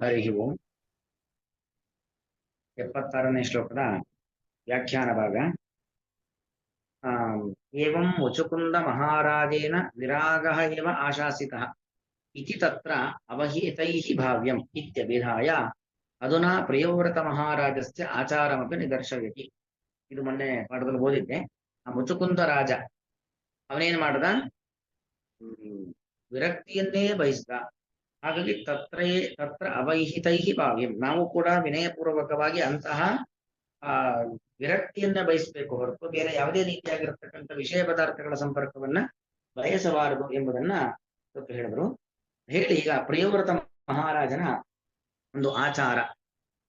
ಹರಿ ಓಂ. 76ನೇ ಶ್ಲೋಕದ ವ್ಯಾಖ್ಯಾನ ಭಾಗ. ಏವಂ ಮುಚುಕುಂದ ಮಹಾರಾಜೇನ ವಿರಾಗಃ ಏವ ಆಶಾಸಿತಃ ಇತಿ ತತ್ರ ಅವಹಿತೈಃ ಭಾವ್ಯಂ ಇತ್ಯಭಿಧಾಯ ಅಧುನಾ ಪ್ರಿಯವ್ರತ ಮಹಾರಾಜಸ್ಯ ಆಚಾರಮಪಿ ನಿದರ್ಶಯತಿ. ಇದು ಮೊನ್ನೆ ಪಾಠದಲ್ಲಿ ಓದಿದ್ದೆ. ಆ ಮುಚುಕುಂದ ರಾಜ ಅವನೇನ್ ಮಾಡ್ದ? ವಿರಕ್ತಿಯನ್ನೇ ಬಯಸ್ದ. ಹಾಗಾಗಿ ತತ್ರ ಅವಹಿತೈ ಭಾವ್ಯಂ, ನಾವು ಕೂಡ ವಿನಯಪೂರ್ವಕವಾಗಿ ಅಂತಹ ವಿರಕ್ತಿಯನ್ನ ಬಯಸಬೇಕು ಹೊರತು ಬೇರೆ ಯಾವುದೇ ರೀತಿಯಾಗಿರತಕ್ಕಂಥ ವಿಷಯ ಪದಾರ್ಥಗಳ ಸಂಪರ್ಕವನ್ನ ಬಯಸಬಾರದು ಎಂಬುದನ್ನ ಸ್ವಲ್ಪ ಹೇಳಿದ್ರು. ಹೇಳಿ ಈಗ ಪ್ರಿಯವ್ರತ ಮಹಾರಾಜನ ಒಂದು ಆಚಾರ,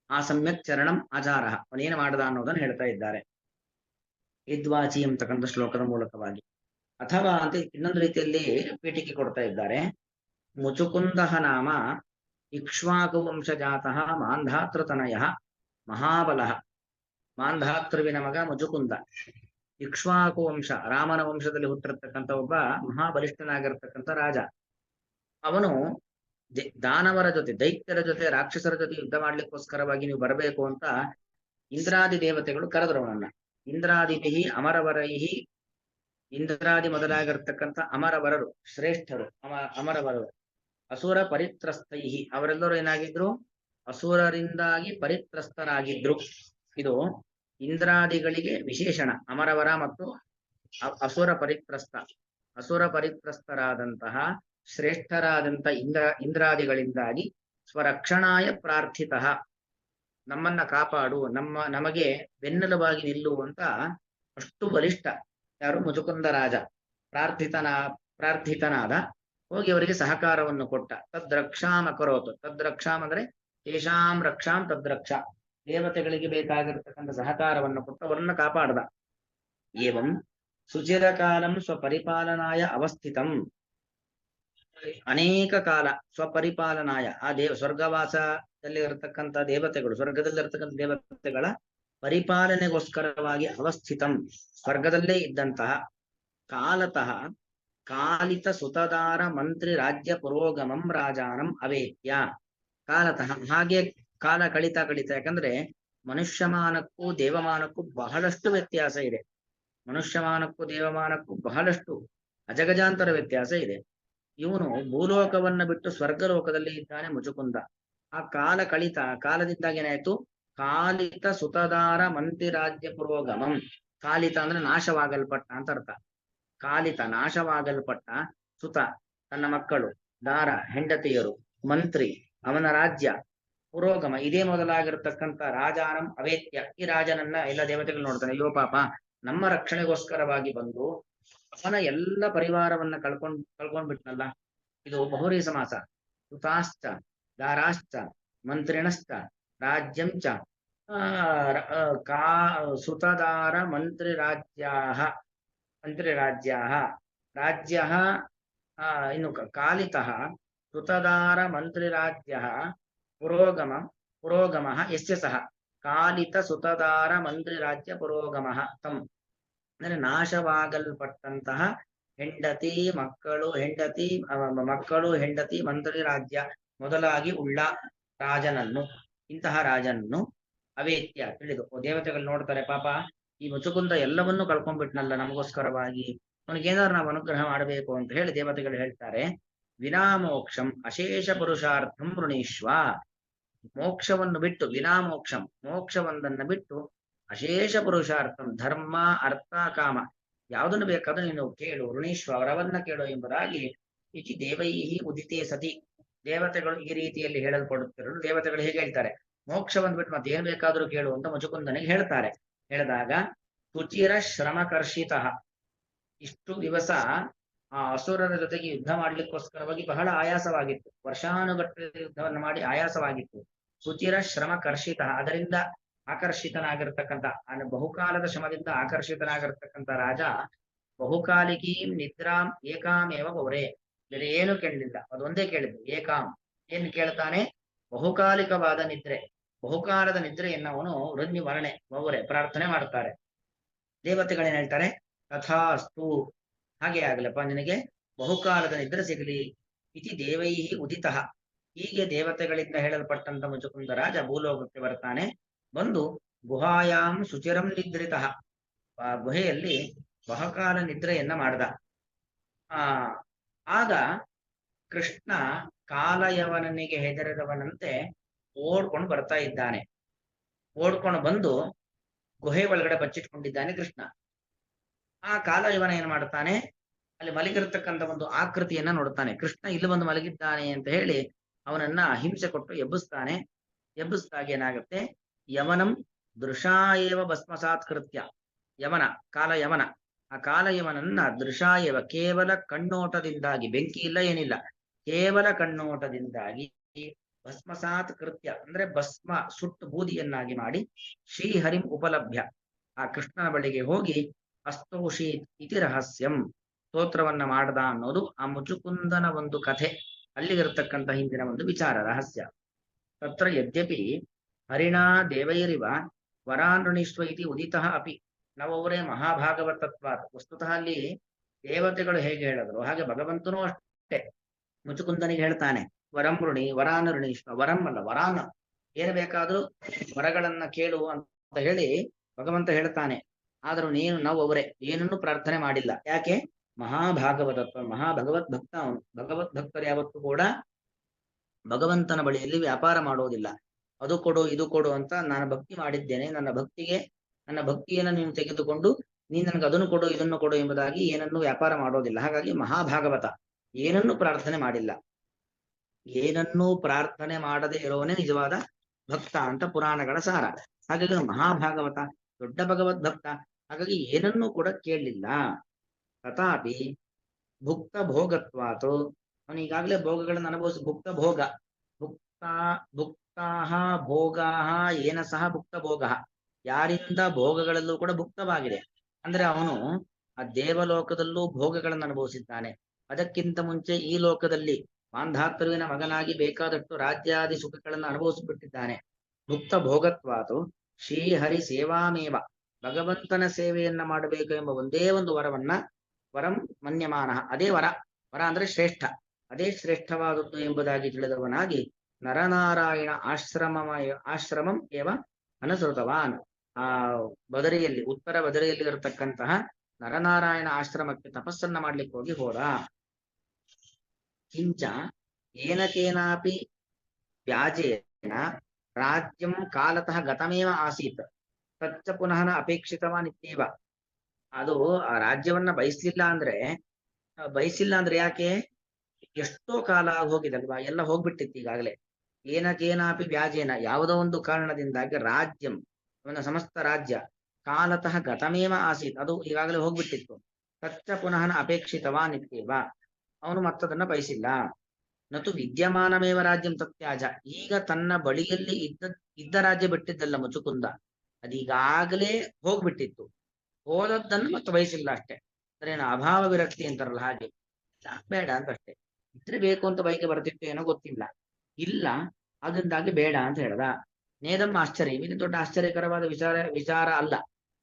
ಆ ಸಮ್ಯಕ್ ಚರಣಂ ಆಚಾರ, ಅವನೇನು ಮಾಡದ ಅನ್ನೋದನ್ನು ಹೇಳ್ತಾ ಇದ್ದಾರೆ ಯದ್ವಾಚಿ ಎಂಬತಕ್ಕಂಥ ಶ್ಲೋಕದ ಮೂಲಕವಾಗಿ. ಅಥವಾ ಅಂತ ಇನ್ನೊಂದು ರೀತಿಯಲ್ಲಿ ಪೀಠಿಕೆ ಕೊಡ್ತಾ ಇದ್ದಾರೆ. ಮುಚುಕುಂದ ನಾಮ ಇಕ್ಷ್ವಾಕು ವಂಶಜಾತಃ ಮಾಂಧಾತೃತನಯ ಮಹಾಬಲ. ಮಾಂಧಾತೃವಿನ ಮಗ ಮುಚುಕುಂದ. ಇಕ್ಷ್ವಾಕು ವಂಶ, ರಾಮನ ವಂಶದಲ್ಲಿ ಹುಟ್ಟಿರ್ತಕ್ಕಂಥ ಒಬ್ಬ ಮಹಾಬಲಿಷ್ಠನಾಗಿರ್ತಕ್ಕಂಥ ರಾಜ. ಅವನು ದಾನವರ ಜೊತೆ, ದೈತ್ಯರ ಜೊತೆ, ರಾಕ್ಷಸರ ಜೊತೆ ಯುದ್ಧ ಮಾಡ್ಲಿಕ್ಕೋಸ್ಕರವಾಗಿ ನೀವು ಬರಬೇಕು ಅಂತ ಇಂದ್ರಾದಿ ದೇವತೆಗಳು ಕರೆದ್ರು ಅವನನ್ನ. ಇಂದ್ರಾದಿಭಿ ಅಮರವರೈಹಿ, ಇಂದ್ರಾದಿ ಮೊದಲಾಗಿರ್ತಕ್ಕಂಥ ಅಮರವರರು, ಶ್ರೇಷ್ಠರು, ಅಮರವರರು. ಅಸುರ ಪರಿತ್ರಸ್ತೈಹಿ, ಅವರೆಲ್ಲರೂ ಏನಾಗಿದ್ರು? ಅಸುರರಿಂದಾಗಿ ಪರಿತ್ರಸ್ತರಾಗಿದ್ರು. ಇದು ಇಂದ್ರಾದಿಗಳಿಗೆ ವಿಶೇಷಣ. ಅಮರವರ ಮತ್ತು ಅಸುರ ಪರಿತ್ರಸ್ತ. ಅಸುರ ಪರಿತ್ರಸ್ತರಾದಂತಹ ಶ್ರೇಷ್ಠರಾದಂಥ ಇಂದ್ರಾದಿಗಳಿಂದಾಗಿ ಸ್ವರಕ್ಷಣಾಯ ಪ್ರಾರ್ಥಿತಃ, ನಮ್ಮನ್ನ ಕಾಪಾಡು, ನಮಗೆ ಬೆನ್ನೆಲುಬಾಗಿ ನಿಲ್ಲುವಂತ ಅಷ್ಟು ಬಲಿಷ್ಠ ಯಾರು? ಮುಚುಕುಂದ ರಾಜ ಪ್ರಾರ್ಥಿತನಾದ. ಹೋಗಿ ಅವರಿಗೆ ಸಹಕಾರವನ್ನು ಕೊಟ್ಟ. ತದ್ರಕ್ಷಾಂ ಅಕರೋತು. ತದ್ರಕ್ಷಾಂ ಅಂದ್ರೆ ತೇಷಾಂ ರಕ್ಷಾಂ ತದ್ರಕ್ಷಾ, ದೇವತೆಗಳಿಗೆ ಬೇಕಾಗಿರ್ತಕ್ಕಂಥ ಸಹಕಾರವನ್ನು ಕೊಟ್ಟು ಅವರನ್ನ ಕಾಪಾಡದ. ಏವಂ ಸುಚಿರಕಾಲಂ ಸ್ವಪರಿಪಾಲನಾಯ ಅವಸ್ಥಿತಂ, ಅನೇಕ ಕಾಲ ಸ್ವಪರಿಪಾಲನಾಯ, ಆ ಸ್ವರ್ಗವಾಸದಲ್ಲಿ ಇರತಕ್ಕಂಥ ದೇವತೆಗಳು, ಸ್ವರ್ಗದಲ್ಲಿರ್ತಕ್ಕಂಥ ದೇವತೆಗಳ ಪರಿಪಾಲನೆಗೋಸ್ಕರವಾಗಿ ಅವಸ್ಥಿತಂ, ಸ್ವರ್ಗದಲ್ಲೇ ಇದ್ದಂತಹ ಕಾಲತಃ ಕಾಲಿತ ಸುತದಾರ ಮಂತ್ರಿ ರಾಜ್ಯ ಪುರೋಗಮಂ ರಾಜಾನಂ ಅವೇತ್ಯ. ಕಾಲತಃ, ಹಾಗೆ ಕಾಲ ಕಳಿತಾ, ಯಾಕಂದ್ರೆ ಮನುಷ್ಯಮಾನಕ್ಕೂ ದೇವಮಾನಕ್ಕೂ ಬಹಳಷ್ಟು ವ್ಯತ್ಯಾಸ ಇದೆ. ಮನುಷ್ಯಮಾನಕ್ಕೂ ದೇವಮಾನಕ್ಕೂ ಬಹಳಷ್ಟು ಅಜಗಜಾಂತರ ವ್ಯತ್ಯಾಸ ಇದೆ. ಇವನು ಭೂಲೋಕವನ್ನ ಬಿಟ್ಟು ಸ್ವರ್ಗಲೋಕದಲ್ಲಿ ಇದ್ದಾನೆ ಮುಚುಕುಂದ. ಆ ಕಾಲ ಕಾಲದಿಂದಾಗಿ ಏನಾಯ್ತು? ಕಾಲಿತ ಸುತದಾರ ಮಂತ್ರಿ ರಾಜ್ಯ ಪುರೋಗಮಂ. ಕಾಲಿತ ಅಂದ್ರೆ ನಾಶವಾಗಲ್ಪಟ್ಟ ಅಂತ ಅರ್ಥ. ಕಾಲಿತ ನಾಶವಾಗಲ್ಪಟ್ಟ, ಸುತ ತನ್ನ ಮಕ್ಕಳು, ದಾರ ಹೆಂಡತಿಯರು, ಮಂತ್ರಿ ಅವನ ರಾಜ್ಯ, ಪುರೋಗಮ ಇದೇ ಮೊದಲಾಗಿರ್ತಕ್ಕಂಥ ರಾಜಾನಂ ಅವೇತ್ಯ. ಈ ರಾಜನನ್ನ ಎಲ್ಲ ದೇವತೆಗಳು ನೋಡ್ತಾನೆ. ಅಯ್ಯೋ ಪಾಪ, ನಮ್ಮ ರಕ್ಷಣೆಗೋಸ್ಕರವಾಗಿ ಬಂದು ಅವನ ಎಲ್ಲ ಪರಿವಾರವನ್ನ ಕಳ್ಕೊಂಡ್ಬಿಟ್ನಲ್ಲ. ಇದು ಬಹುರಿ ಸಮಾಸ. ಸುತಾಶ್ಚ ದಾರಾಶ್ಚ ಮಂತ್ರಿಣಶ್ಚ ರಾಜ್ಯಂಚ ಸುತದಾರ ಮಂತ್ರಿರಾಜ್ಯಾಹ ರಾಜ್ಯ ಇನ್ನು ಕಾಲಿತಃ ಸುತದಾರ ಮಂತ್ರಿರಾಜ್ಯ ಪುರೋಗಮ ಯಸ್ಯ ಸಹ ಕಾಲಿತ ಸುತದಾರ ಮಂತ್ರಿರಾಜ್ಯ ಪುರೋಗಮ ತಂ, ಅಂದ್ರೆ ನಾಶವಾಗಲ್ಪಟ್ಟಂತಹ ಹೆಂಡತಿ ಹೆಂಡತಿ ಮಂತ್ರಿ ರಾಜ್ಯ ಮೊದಲಾಗಿ ಉಳ್ಳ ರಾಜನನ್ನು, ಇಂತಹ ರಾಜನನ್ನು ಅವೇತ್ಯ ತಿಳಿದು. ದೇವತೆಗಳು ನೋಡ್ತಾರೆ, ಪಾಪ ಈ ಮುಚುಕುಂದ ಎಲ್ಲವನ್ನೂ ಕಳ್ಕೊಂಡ್ಬಿಟ್ನಲ್ಲ ನಮಗೋಸ್ಕರವಾಗಿ, ಅವನಿಗೇನಾದ್ರು ನಾವು ಅನುಗ್ರಹ ಮಾಡಬೇಕು ಅಂತ ಹೇಳಿ ದೇವತೆಗಳು ಹೇಳ್ತಾರೆ. ವಿನಾಮೋಕ್ಷಂ ಅಶೇಷ ಪುರುಷಾರ್ಥಂ ವೃಣೀಶ್ವ. ಮೋಕ್ಷವನ್ನು ಬಿಟ್ಟು, ವಿನಾಮೋಕ್ಷಂ ಮೋಕ್ಷವೊಂದನ್ನು ಬಿಟ್ಟು, ಅಶೇಷ ಪುರುಷಾರ್ಥಂ ಧರ್ಮ ಅರ್ಥ ಕಾಮ ಯಾವುದನ್ನು ಬೇಕಾದ್ರೂ ನೀನು ಕೇಳು, ವೃಣೀಶ್ವ ಅವರವನ್ನ ಕೇಳು ಎಂಬುದಾಗಿ ಇತಿ ದೇವೈಹಿ ಉದಿತೇ ಸತಿ. ದೇವತೆಗಳು ಈ ರೀತಿಯಲ್ಲಿ ಹೇಳಲ್ಪಡುತ್ತಿರಲು ದೇವತೆಗಳು ಹೇಗೆ ಹೇಳ್ತಾರೆ? ಮೋಕ್ಷವನ್ನು ಬಿಟ್ಟು ಮತ್ತೆ ಏನ್ ಬೇಕಾದ್ರೂ ಕೇಳು ಅಂತ ಮುಚುಕುಂದನಿಗೆ ಹೇಳ್ತಾರೆ. ಹೇಳಿದಾಗ ಕುಚಿರ ಶ್ರಮಕರ್ಷಿತ, ಇಷ್ಟು ದಿವಸ ಆ ಅಸುರರ ಜೊತೆಗೆ ಯುದ್ಧ ಮಾಡ್ಲಿಕ್ಕೋಸ್ಕರವಾಗಿ ಬಹಳ ಆಯಾಸವಾಗಿತ್ತು. ವರ್ಷಾನುಗಟ್ಟಲೆ ಯುದ್ಧವನ್ನು ಮಾಡಿ ಆಯಾಸವಾಗಿತ್ತು. ಕುಚಿರ ಶ್ರಮ ಕರ್ಷಿತ, ಅದರಿಂದ ಆಕರ್ಷಿತನಾಗಿರ್ತಕ್ಕಂಥ, ಬಹುಕಾಲದ ಶ್ರಮದಿಂದ ಆಕರ್ಷಿತನಾಗಿರ್ತಕ್ಕಂಥ ರಾಜ ಬಹುಕಾಲಿಕೀ ನಿದ್ರಾಂ ಏಕಾಮೇವ ಗೌರೇ, ಬೇರೆ ಏನು ಕೇಳಲಿಲ್ಲ, ಅದೊಂದೇ ಕೇಳಿದ್ದು ಏಕಾಂ. ಏನ್ ಕೇಳ್ತಾನೆ? ಬಹುಕಾಲಿಕವಾದ ನಿದ್ರೆ, ಬಹುಕಾಲದ ನಿದ್ರೆಯನ್ನು ಅವನು ವೃದ್ಧಿ ವರ್ಣೆ ಗೌರೆ ಪ್ರಾರ್ಥನೆ ಮಾಡ್ತಾರೆ. ದೇವತೆಗಳೇನ್ ಹೇಳ್ತಾರೆ? ತಥಾಸ್ತು, ಹಾಗೆ ಆಗ್ಲಪ್ಪ, ನಿನಗೆ ಬಹುಕಾಲದ ನಿದ್ರೆ ಸಿಗಲಿ. ಇತಿ ದೇವೈಹಿ ಉದಿತಃ, ಹೀಗೆ ದೇವತೆಗಳಿಂದ ಹೇಳಲ್ಪಟ್ಟಂತ ಮುಚುಕುಂದ ರಾಜ ಭೂಲೋಕಕ್ಕೆ ಬರ್ತಾನೆ. ಬಂದು ಗುಹಾಯಾಂ ಸುಚಿರಂ ನಿದ್ರಿತಃ, ಆ ಗುಹೆಯಲ್ಲಿ ಬಹುಕಾಲ ನಿದ್ರೆಯನ್ನ ಮಾಡ್ದ. ಆ ಆಗ ಕೃಷ್ಣ ಕಾಲಯವನಿಗೆ ಹೆದರಿದವನಂತೆ ಓಡ್ಕೊಂಡು ಬರ್ತಾ ಇದ್ದಾನೆ. ಓಡ್ಕೊಂಡು ಬಂದು ಗುಹೆ ಒಳಗಡೆ ಬಚ್ಚಿಟ್ಕೊಂಡಿದ್ದಾನೆ ಕೃಷ್ಣ. ಆ ಕಾಲಯವನ ಏನ್ ಮಾಡ್ತಾನೆ, ಅಲ್ಲಿ ಮಲಗಿರ್ತಕ್ಕಂಥ ಒಂದು ಆಕೃತಿಯನ್ನ ನೋಡ್ತಾನೆ. ಕೃಷ್ಣ ಇಲ್ಲಿ ಬಂದು ಮಲಗಿದ್ದಾನೆ ಅಂತ ಹೇಳಿ ಅವನನ್ನ ಹಿಂಸೆ ಕೊಟ್ಟು ಎಬ್ಬಿಸ್ತಾನೆ. ಎಬ್ಬಿಸಿದಾಗ ಏನಾಗುತ್ತೆ, ಯವನಂ ದೃಶಾಯೇವ ಭಸ್ಮಸಾತ್ಕೃತ್ಯ, ಯವನ ಕಾಲಯವನ, ಆ ಕಾಲಯವನನ್ನ ದೃಶಾಯೇವ ಕೇವಲ ಕಣ್ಣೋಟದಿಂದಾಗಿ, ಬೆಂಕಿ ಇಲ್ಲ ಏನಿಲ್ಲ, ಕೇವಲ ಕಣ್ಣೋಟದಿಂದಾಗಿ ಭಸ್ಮಸಾತ್ ಕೃತ್ಯ ಅಂದ್ರೆ ಭಸ್ಮ ಸುಟ್ಟು ಬೂದಿಯನ್ನಾಗಿ ಮಾಡಿ, ಶ್ರೀಹರಿಂ ಉಪಲಭ್ಯ, ಆ ಕೃಷ್ಣನ ಬಳಿಗೆ ಹೋಗಿ ಅಸ್ತೋಷೀತ್ ಇತಿ ರಹಸ್ಯಂ, ಸ್ತೋತ್ರವನ್ನ ಮಾಡ್ದ ಅನ್ನೋದು ಆ ಮುಚುಕುಂದನ ಒಂದು ಕಥೆ. ಅಲ್ಲಿಗಿರತಕ್ಕಂಥ ಹಿಂದಿನ ಒಂದು ವಿಚಾರ ರಹಸ್ಯ. ತತ್ರ ಯದ್ಯಪಿ ಹರಿಣಾ ದೇವೈರಿವ ವರಾನೃಣಿಷ್ವ ಇತಿ ಉದಿತಃ ಅಪಿ ನವವರೇ ಮಹಾಭಾಗವತತ್ವಾತ್. ವಸ್ತುತಃ ಅಲ್ಲಿ ದೇವತೆಗಳು ಹೇಗೆ ಹೇಳಿದ್ರು ಹಾಗೆ ಭಗವಂತನೂ ಅಷ್ಟೇ ಮುಚುಕುಂದನಿಗೆ ಹೇಳ್ತಾನೆ, ವರಂಋಣಿ ವರಾನೃಣೀಶ್ವ, ವರಂ ಅಲ್ಲ ವರಾನ, ಏನು ಬೇಕಾದ್ರೂ ವರಗಳನ್ನ ಕೇಳು ಅಂತ ಹೇಳಿ ಭಗವಂತ ಹೇಳ್ತಾನೆ. ಆದರೂ ನೀನು ನಾವು ಅವರೇ ಏನನ್ನು ಪ್ರಾರ್ಥನೆ ಮಾಡಿಲ್ಲ. ಯಾಕೆ? ಮಹಾಭಾಗವತತ್ವ, ಮಹಾಭಗವತ್ ಭಕ್ತ ಅವನು. ಭಗವತ್ ಭಕ್ತರು ಯಾವತ್ತೂ ಕೂಡ ಭಗವಂತನ ಬಳಿಯಲ್ಲಿ ವ್ಯಾಪಾರ ಮಾಡೋದಿಲ್ಲ. ಅದು ಕೊಡು ಇದು ಕೊಡು ಅಂತ, ನಾನು ಭಕ್ತಿ ಮಾಡಿದ್ದೇನೆ, ನನ್ನ ಭಕ್ತಿಯನ್ನು ನೀನು ತೆಗೆದುಕೊಂಡು ನೀನು ನನಗೆ ಅದನ್ನು ಕೊಡು ಇದನ್ನು ಕೊಡು ಎಂಬುದಾಗಿ ಏನನ್ನು ವ್ಯಾಪಾರ ಮಾಡೋದಿಲ್ಲ. ಹಾಗಾಗಿ ಮಹಾಭಾಗವತ, ಏನನ್ನೂ ಪ್ರಾರ್ಥನೆ ಮಾಡಿಲ್ಲ. ಏನನ್ನೂ ಪ್ರಾರ್ಥನೆ ಮಾಡದೆ ಇರೋವನೇ ನಿಜವಾದ ಭಕ್ತ ಅಂತ ಪುರಾಣಗಳ ಸಾರ. ಹಾಗಾಗಿ ಮಹಾಭಾಗವತ, ದೊಡ್ಡ ಭಗವದ್ ಭಕ್ತ. ಹಾಗಾಗಿ ಏನನ್ನೂ ಕೂಡ ಕೇಳಲಿಲ್ಲ. ತಥಾಪಿ ಭುಕ್ತ ಭೋಗತ್ವಾತು, ಅವನು ಈಗಾಗಲೇ ಭೋಗಗಳನ್ನು ಅನುಭವಿಸಿ, ಭುಕ್ತ ಭೋಗ, ಭುಕ್ತಾಹ ಭೋಗಾಹ ಏನ ಸಹ ಭುಕ್ತ ಭೋಗ, ಯಾರಿಂದ ಭೋಗಗಳಲ್ಲೂ ಕೂಡ ಭುಕ್ತವಾಗಿದೆ. ಅಂದ್ರೆ ಅವನು ಆ ದೇವಲೋಕದಲ್ಲೂ ಭೋಗಗಳನ್ನು ಅನುಭವಿಸಿದ್ದಾನೆ. ಅದಕ್ಕಿಂತ ಮುಂಚೆ ಈ ಲೋಕದಲ್ಲಿ ಮಾಂಧಾತೃವಿನ ಮಗನಾಗಿ ಬೇಕಾದಷ್ಟು ರಾಜ್ಯಾದಿ ಸುಖಗಳನ್ನು ಅನುಭವಿಸಿಬಿಟ್ಟಿದ್ದಾನೆ. ಭುಕ್ತ ಭೋಗತ್ವಾತು ಶ್ರೀಹರಿ ಸೇವಾಮೇವ, ಭಗವಂತನ ಸೇವೆಯನ್ನ ಮಾಡಬೇಕು ಎಂಬ ಒಂದೇ ಒಂದು ವರಂ ಮನ್ಯಮಾನ, ಅದೇ ವರ ಅಂದ್ರೆ ಶ್ರೇಷ್ಠ, ಅದೇ ಶ್ರೇಷ್ಠವಾದದ್ದು ಎಂಬುದಾಗಿ ತಿಳಿದವನಾಗಿ ನರನಾರಾಯಣ ಆಶ್ರಮಂ ಏವ ಅನುಸೃತವಾನ್, ಆ ಬದರಿಯಲ್ಲಿ, ಉತ್ತರ ಬದರಿಯಲ್ಲಿ ಇರತಕ್ಕಂತಹ ನರನಾರಾಯಣ ಆಶ್ರಮಕ್ಕೆ ತಪಸ್ಸನ್ನ ಮಾಡ್ಲಿಕ್ಕೆ ಹೋದ. ಕಿಂಚ ಏನಕೇನಾಪಿ ವ್ಯಾಜೇನ ರಾಜ್ಯಂ ಕಾಲತಃ ಗತಮೇವ ಆಸೀತ್ ತಚ್ಚ ಪುನಃ ಅಪೇಕ್ಷಿತವಾನ್ ಇತ್ಯೇವ. ಅದು ಆ ರಾಜ್ಯವನ್ನ ಬಯಸಿಲ್ಲ ಅಂದ್ರೆ ಯಾಕೆ, ಎಷ್ಟೋ ಕಾಲ ಹೋಗಿದಲ್ವಾ, ಎಲ್ಲ ಹೋಗ್ಬಿಟ್ಟಿತ್ತು ಈಗಾಗಲೇ. ಏನಕೇನಾಪಿ ವ್ಯಾಜೇನ, ಯಾವುದೋ ಒಂದು ಕಾರಣದಿಂದಾಗಿ ರಾಜ್ಯಂ, ಅವನ ಸಮಸ್ತ ರಾಜ್ಯ, ಕಾಲತಃ ಗತಮೇವ ಆಸೀತ್, ಅದು ಈಗಾಗಲೇ ಹೋಗ್ಬಿಟ್ಟಿತ್ತು. ತಚ್ಚ ಪುನಃ ಅಪೇಕ್ಷಿತವಾನ್ ಇತ್ಯೇವ, ಅವನು ಮತ್ತದನ್ನ ಬಯಸಿಲ್ಲ. ನತು ವಿದ್ಯಮಾನಮೇವ ರಾಜ್ಯಂ ತತ್ಯಾಜ, ಈಗ ತನ್ನ ಬಳಿಯಲ್ಲಿ ಇದ್ದ ರಾಜ್ಯ ಬಿಟ್ಟಿದ್ದಲ್ಲ ಮುಚುಕುಂದ, ಅದೀಗಾಗಲೇ ಹೋಗ್ಬಿಟ್ಟಿತ್ತು. ಹೋದದ್ದನ್ನು ಮತ್ತೆ ಬಯಸಿಲ್ಲ ಅಷ್ಟೇ. ಅಂದ್ರೆ ಏನು, ಅಭಾವ ವಿರಕ್ತಿ ಅಂತಾರಲ್ಲ ಹಾಗೆ, ಬೇಡ ಅಂತ ಅಷ್ಟೇ. ಇದ್ರೆ ಬೇಕು ಅಂತ ಬಯಕೆ ಬರ್ತಿತ್ತು ಏನೋ ಗೊತ್ತಿಲ್ಲ, ಇಲ್ಲ ಅದರಿಂದಾಗಿ ಬೇಡ ಅಂತ ಹೇಳ್ದ. ನೇದಂ ಆಶ್ಚರ್ಯ, ಇದು ದೊಡ್ಡ ಆಶ್ಚರ್ಯಕರವಾದ ವಿಚಾರ ಅಲ್ಲ.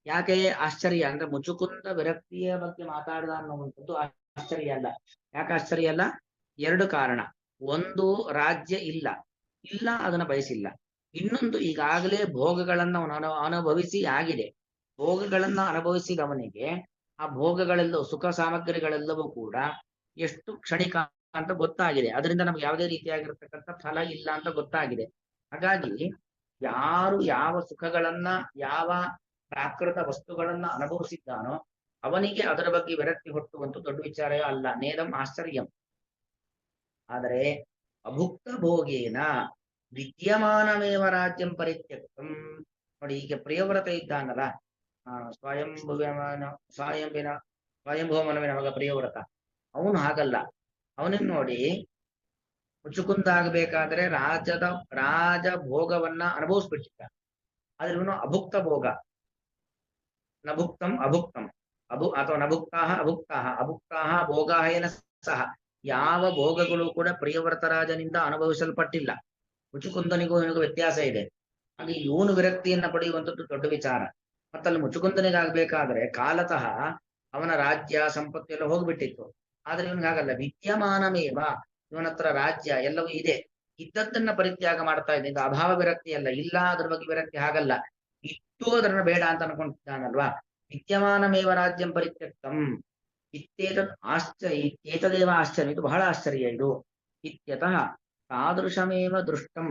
ಯಾಕೆ ಆಶ್ಚರ್ಯ ಅಂದ್ರೆ, ಮುಚುಕುಂದ ವಿರಕ್ತಿಯ ಬಗ್ಗೆ ಮಾತಾಡ್ದ ಅನ್ನುವಂಥದ್ದು ಆಶ್ಚರ್ಯ ಅಲ್ಲ. ಯಾಕೆ ಆಶ್ಚರ್ಯ ಅಲ್ಲ? ಎರಡು ಕಾರಣ. ಒಂದು, ರಾಜ್ಯ ಇಲ್ಲ ಅದನ್ನ ಬಯಸಿಲ್ಲ. ಇನ್ನೊಂದು, ಈಗಾಗಲೇ ಭೋಗಗಳನ್ನ ಅನುಭವಿಸಿ ಆಗಿದೆ. ಭೋಗಗಳನ್ನ ಅನುಭವಿಸಿದವನಿಗೆ ಆ ಭೋಗಗಳೆಲ್ಲವೂ, ಸುಖ ಸಾಮಗ್ರಿಗಳೆಲ್ಲವೂ ಕೂಡ ಎಷ್ಟು ಕ್ಷಣಿಕ ಅಂತ ಗೊತ್ತಾಗಿದೆ. ಅದರಿಂದ ನಮ್ಗೆ ಯಾವುದೇ ರೀತಿಯಾಗಿರ್ತಕ್ಕಂಥ ಫಲ ಇಲ್ಲ ಅಂತ ಗೊತ್ತಾಗಿದೆ. ಹಾಗಾಗಿ ಯಾರು ಯಾವ ಸುಖಗಳನ್ನ, ಯಾವ ಪ್ರಾಕೃತ ವಸ್ತುಗಳನ್ನ ಅನುಭವಿಸಿದ್ದಾನೋ ಅವನಿಗೆ ಅದರ ಬಗ್ಗೆ ವಿರಕ್ತಿ ಹುಟ್ಟುವಂತ ದೊಡ್ಡ ವಿಚಾರ ಅಲ್ಲ. ನೇದಂ ಆಶ್ಚರ್ಯಂ. ಆದರೆ ಅಭುಕ್ತ ಭೋಗೇನ ವಿದ್ಯಮಾನಮೇವ ರಾಜ್ಯಂ ಪರಿತ್ಯಕ್ತಂ. ನೋಡಿ, ಈಗ ಪ್ರಿಯವ್ರತ ಇದ್ದಾನಲ್ಲ, ಸ್ವಯಂಭೂಮನವಿನ ಮಗ ಪ್ರಿಯವ್ರತ, ಅವನು ಹಾಗಲ್ಲ. ಅವನನ್ನು ನೋಡಿ, ಮುಚುಕುಂದ ಆಗಬೇಕಾದ್ರೆ ರಾಜ ಭೋಗವನ್ನ ಅನುಭವಿಸ್ಬಿಟ್ಟಿದ್ದ. ಆದ್ರೆ ಇವನು ಅಭುಕ್ತ ಭೋಗ, ನಭುಕ್ತಂ ಅಭುಕ್ತಂ ಅಥವಾ ನಭುಕ್ತಾಹ ಅಭುಕ್ತಾಹ ಭೋಗಾಹೇನ ಸಹ, ಯಾವ ಭೋಗಗಳು ಕೂಡ ಪ್ರಿಯವ್ರತ ರಾಜನಿಂದ ಅನುಭವಿಸಲ್ಪಟ್ಟಿಲ್ಲ. ಮುಚುಕುಂದನಿಗೂ ಇವನಿಗೂ ವ್ಯತ್ಯಾಸ ಇದೆ. ಹಾಗೆ ಇವನು ವಿರಕ್ತಿಯನ್ನ ಪಡೆಯುವಂಥದ್ದು ದೊಡ್ಡ ವಿಚಾರ. ಮತ್ತಲ್ಲಿ ಮುಚುಕುಂದನಿಗಾಗಬೇಕಾದ್ರೆ ಕಾಲತಃ ಅವನ ರಾಜ್ಯ ಸಂಪತ್ತು ಎಲ್ಲ ಹೋಗ್ಬಿಟ್ಟಿತ್ತು. ಆದ್ರೆ ಇವನಿಗಾಗಲ್ಲ. ವಿದ್ಯಮಾನಮೇವ, ಇವನ ಹತ್ರ ರಾಜ್ಯ ಎಲ್ಲವೂ ಇದೆ, ಇದ್ದದ್ದನ್ನ ಪರಿತ್ಯಾಗ ಮಾಡ್ತಾ ಇದ್ದ. ಇದು ಅಭಾವ ವಿರಕ್ತಿ ಅಲ್ಲ, ಇಲ್ಲ ಅದ್ರ ಬಗ್ಗೆ ವಿರಕ್ತಿ ಹಾಗಲ್ಲ. ಇಟ್ಟು ಅದನ್ನ ಬೇಡ ಅಂತ ಅನ್ಕೊಂತಿದ್ದಾನಲ್ವಾ. ವಿದ್ಯಮಾನಮೇವ ರಾಜ್ಯಂ ಪರಿತ್ಯಕ್ತಂ ಇತ್ಯೇತದ್ ಆಶ್ಚರ್ಯ ಏತದೇವ ಆಶ್ಚರ್ಯ, ಇದು ಬಹಳ ಆಶ್ಚರ್ಯ ಇದು. ಇತ್ಯತಃ ತಾದೃಶಮೇವ ದೃಷ್ಟಂ